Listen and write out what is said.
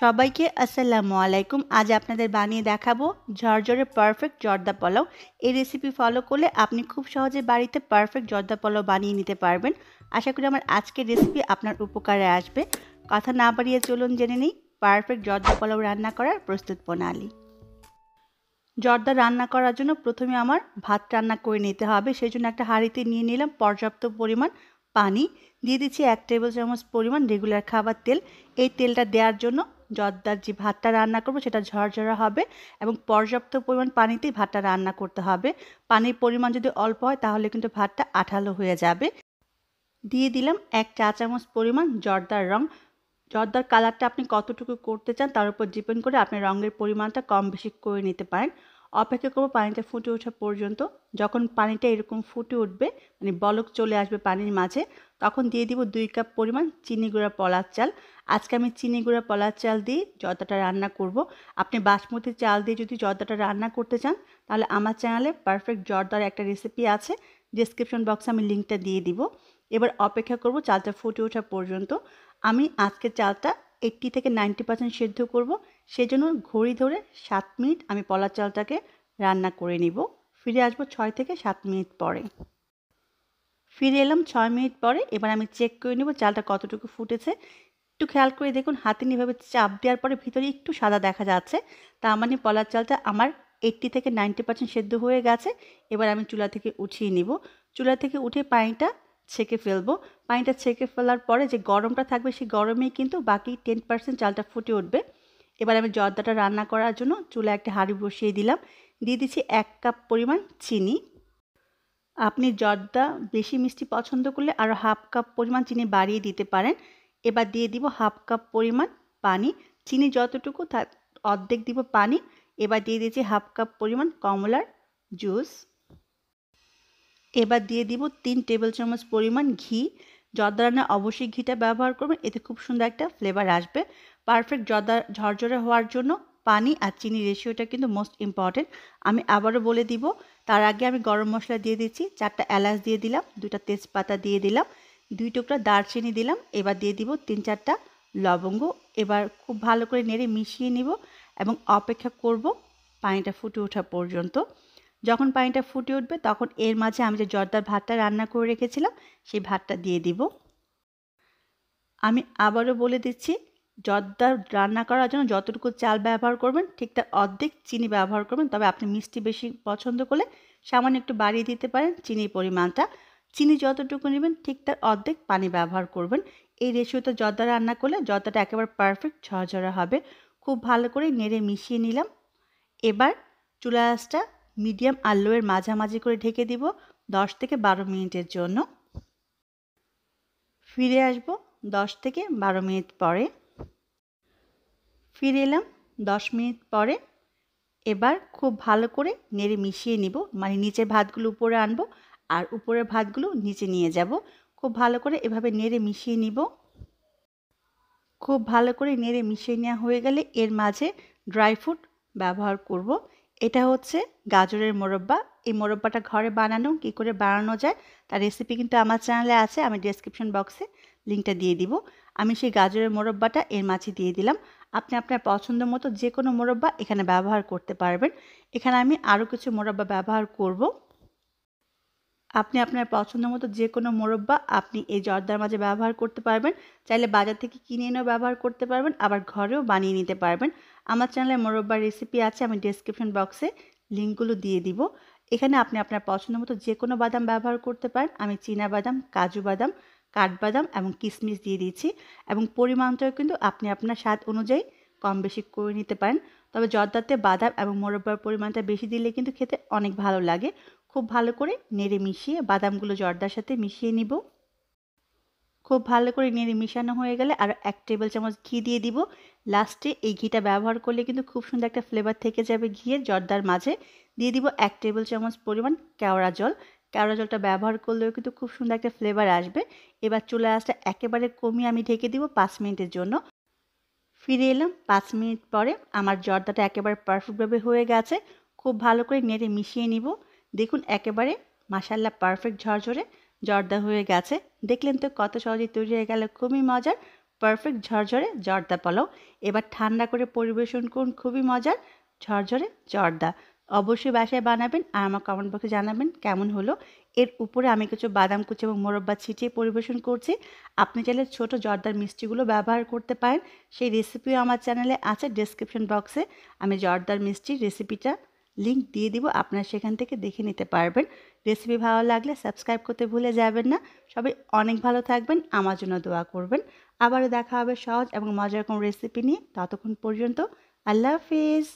সবাইকে আসসালামু আলাইকুম। আজ আপনাদের বানিয়ে দেখাবো ঝরঝরে পারফেক্ট জর্দা পোলাও। এই রেসিপি ফলো করলে আপনি খুব সহজে বাড়িতে পারফেক্ট জর্দা পোলাও বানিয়ে নিতে পারবেন। আশা করি আমার আজকের রেসিপি আপনার উপকারে আসবে। কথা না বাড়িয়ে চলুন জেনে নিই পারফেক্ট জর্দা পোলাও রান্না করার প্রস্তুত প্রণালী। জর্দা রান্না করার জন্য প্রথমে আমার ভাত রান্না করে নিতে হবে। সেই জন্য একটা হাঁড়িতে নিয়ে নিলাম পর্যাপ্ত পরিমাণ পানি, দিয়ে দিচ্ছি 1 টেবিল চামচ পরিমাণ রেগুলার খাবার তেল। এই তেলটা দেওয়ার জন্য জর্দার যে ভাতটা রান্না করব সেটা ঝরঝরা হবে এবং পর্যাপ্ত পরিমাণ পানিতেই ভাতটা রান্না করতে হবে। পানির পরিমাণ যদি অল্প হয় তাহলে কিন্তু ভাতটা আঠালো হয়ে যাবে। দিয়ে দিলাম 1 চা চামচ পরিমাণ জর্দার রং। জর্দার কালারটা আপনি কতটুকু করতে চান তার উপর ডিপেন্ড করে আপনি রঙের পরিমাণটা কম বেশি করে নিতে পারেন। অপেক্ষা করব পানিটা ফুটে ওঠা পর্যন্ত। যখন পানিটা এরকম ফুটে উঠবে, মানে বলক চলে আসবে পানির মাঝে, তখন দিয়ে দিব 2 কাপ পরিমাণ চিনি গুঁড়া পলার চাল। আজকে আমি চিনি গুঁড়া পলার চাল দিয়ে জর্দাটা রান্না করব। আপনি বাসমতি চাল দিয়ে যদি জর্দাটা রান্না করতে চান তাহলে আমার চ্যানেলে পারফেক্ট জর্দার একটা রেসিপি আছে, ডেসক্রিপশন বক্সে আমি লিঙ্কটা দিয়ে দিব। এবার অপেক্ষা করব চালটা ফুটে ওঠা পর্যন্ত। আমি আজকে চালটা 80 থেকে 90% সেদ্ধ করব। সেজন্য ঘড়ি ধরে 7 মিনিট আমি পলার চালটাকে রান্না করে নিব। ফিরে আসবো 6 থেকে 7 মিনিট পরে। ফিরে এলাম 6 মিনিট পরে। এবার আমি চেক করে নেব চালটা কতটুকু ফুটেছে। একটু খেয়াল করে দেখুন, হাতে নিয়ে এভাবে চাপ দেওয়ার পরে ভিতরে একটু সাদা দেখা যাচ্ছে, তার মানে পলার চালটা আমার 80 থেকে 90% সেদ্ধ হয়ে গেছে। এবার আমি চুলা থেকে উঠিয়ে নিব। চুলা থেকে উঠে পানিটা ছেঁকে ফেলবো। পানিটা ছেঁকে ফেলার পরে যে গরমটা থাকবে সেই গরমেই কিন্তু বাকি 10% চালটা ফুটে উঠবে। এবার আমি জর্দাটা রান্না করার জন্য চুলায় একটা হাঁড়ি বসিয়ে দিলাম। দিয়ে দিচ্ছি 1 কাপ পরিমাণ চিনি। আপনি জর্দা বেশি মিষ্টি পছন্দ করলে আরও হাফ কাপ পরিমাণ চিনি বাড়িয়ে দিতে পারেন। এবার দিয়ে দিব হাফ কাপ পরিমাণ পানি। চিনি যতটুকু তার অর্ধেক দিব পানি। এবার দিয়ে দিয়েছি হাফ কাপ পরিমাণ কমলার জুস। এবার দিয়ে দিব 3 টেবিল চামচ পরিমাণ ঘি। জর্দা রান্নায় অবশ্যই ঘিটা ব্যবহার করবেন, এতে খুব সুন্দর একটা ফ্লেভার আসবে। পারফেক্ট জর্দা ঝরঝরে হওয়ার জন্য পানি আর চিনি রেশিওটা কিন্তু মোস্ট ইম্পর্টেন্ট। আমি আবারও বলে দিব, তার আগে আমি গরম মশলা দিয়ে দিচ্ছি, 4টা এলাচ দিয়ে দিলাম, 2টা তেজপাতা দিয়ে দিলাম, 2 টুকরা দারচিনি দিলাম। এবার দিয়ে দিব 3-4টা লবঙ্গ। এবার খুব ভালো করে নেড়ে মিশিয়ে নিব এবং অপেক্ষা করব পানিটা ফুটে ওঠা পর্যন্ত। যখন পানিটা ফুটে উঠবে তখন এর মাঝে আমি যে জর্দার ভাতটা রান্না করে রেখেছিলাম সেই ভাতটা দিয়ে দিব। আমি আবারও বলে দিচ্ছি, জর্দা রান্না করার জন্য যতটুকু চাল ব্যবহার করবেন ঠিক তার অর্ধেক চিনি ব্যবহার করবেন। তবে আপনি মিষ্টি বেশি পছন্দ করলে সামান্য একটু বাড়িয়ে দিতে পারেন চিনির পরিমাণটা। চিনি যতটুকু নেবেন ঠিক তার অর্ধেক পানি ব্যবহার করবেন। এই রেশিওতে জর্দা রান্না করলে জর্দাটা একেবারে পারফেক্ট ঝরঝরা হবে। খুব ভালো করে নেড়ে মিশিয়ে নিলাম। এবার চুলা আঁচটা মিডিয়াম আর লোয়ের মাঝামাঝি করে ঢেকে দিব 10 থেকে 12 মিনিটের জন্য। ফিরে আসব 10 থেকে 12 মিনিট পরে। ফিরে এলাম 10 মিনিট পরে। এবার খুব ভালো করে নেড়ে মিশিয়ে নিব, মানে নিচের ভাতগুলো উপরে আনবো আর উপরের ভাতগুলো নিচে নিয়ে যাব। খুব ভালো করে এভাবে নেড়ে মিশিয়ে নিব। খুব ভালো করে নেড়ে মিশিয়ে নেওয়া হয়ে গেলে এর মাঝে ড্রাই ফ্রুট ব্যবহার করব। এটা হচ্ছে গাজরের মোরব্বা। এই মোরব্বাটা ঘরে বানানো, কী করে বানানো যায় তার রেসিপি কিন্তু আমার চ্যানেলে আছে, আমি ডেসক্রিপশন বক্সে লিঙ্কটা দিয়ে দিব। আমি সেই গাজরের মোরব্বাটা এর মাঝে দিয়ে দিলাম। আপনি আপনার পছন্দ মতো যে কোনো মোরব্বা এখানে ব্যবহার করতে পারবেন। এখানে আমি আরও কিছু মোরব্বা ব্যবহার করব। আপনি আপনার পছন্দ মতো যে কোনো মোরব্বা আপনি এই জর্দার মাঝে ব্যবহার করতে পারবেন। চাইলে বাজার থেকে কিনে এনেও ব্যবহার করতে পারবেন, আবার ঘরেও বানিয়ে নিতে পারবেন। আমার চ্যানেলে মোরব্বার রেসিপি আছে, আমি ডেসক্রিপশন বক্সে লিঙ্কগুলো দিয়ে দিব। এখানে আপনি আপনার পছন্দ মতো যে কোনো বাদাম ব্যবহার করতে পারেন। আমি চীনা বাদাম, কাজু বাদাম, কাঠবাদাম এবং কিশমিশ দিয়ে দিয়েছি এবং পরিমাণটাও কিন্তু আপনি আপনার স্বাদ অনুযায়ী কম বেশি করে নিতে পারেন। তবে জর্দাতে বাদাম এবং মোরব্বার পরিমাণটা বেশি দিলে কিন্তু খেতে অনেক ভালো লাগে। খুব ভালো করে নেড়ে মিশিয়ে বাদামগুলো জর্দার সাথে মিশিয়ে নিব। খুব ভালো করে নেড়ে মিশানো হয়ে গেলে আর 1 টেবিল চামচ ঘি দিয়ে দিব। লাস্টে এই ঘিটা ব্যবহার করলে কিন্তু খুব সুন্দর একটা ফ্লেভার থেকে যাবে ঘিয়ের জর্দার মাঝে। দিয়ে দিব 1 টেবিল চামচ পরিমাণ কেওড়া জল। কেওড়া জলটা ব্যবহার করলেও কিন্তু খুব সুন্দর একটা ফ্লেভার আসবে। এবার চুলা আঁচটা একেবারে কমিয়ে আমি ঢেকে দিব 5 মিনিটের জন্য। ফিরে এলাম 5 মিনিট পরে। আমার জর্দাটা একেবারে পারফেক্টভাবে হয়ে গেছে। খুব ভালো করে নেড়ে মিশিয়ে নিব। দেখুন একেবারে মাশাআল্লাহ পারফেক্ট ঝরঝরে জর্দা হয়ে গেছে। দেখলেন তো কত সহজেই তৈরি হয়ে গেল খুবই মজার পারফেক্ট ঝরঝরে জর্দা পোলাও। এবার ঠান্ডা করে পরিবেশন করুন খুবই মজার ঝরঝরে জর্দা। অবশ্যই বাসায় বানাবেন আর আমার কমেন্ট বক্সে জানাবেন কেমন হলো। এর উপরে আমি কিছু বাদাম কুচি এবং মোরব্বা ছিটিয়ে পরিবেশন করছি। আপনি চাইলে ছোট জর্দার মিষ্টিগুলো ব্যবহার করতে পারেন। সেই রেসিপিও আমার চ্যানেলে আছে, ডেসক্রিপশন বক্সে আমি জর্দার মিষ্টির রেসিপিটা লিংক দিয়ে দিব, আপনারা সেখান থেকে দেখে নিতে পারবেন। রেসিপি ভালো লাগলে সাবস্ক্রাইব করতে ভুলে যাবেন না। সবাই অনেক ভালো থাকবেন, আমার জন্য দোয়া করবেন। আবারও দেখা হবে সহজ এবং মজার কোনো রেসিপি নিয়ে। ততক্ষণ পর্যন্ত আল্লাহ হাফিজ।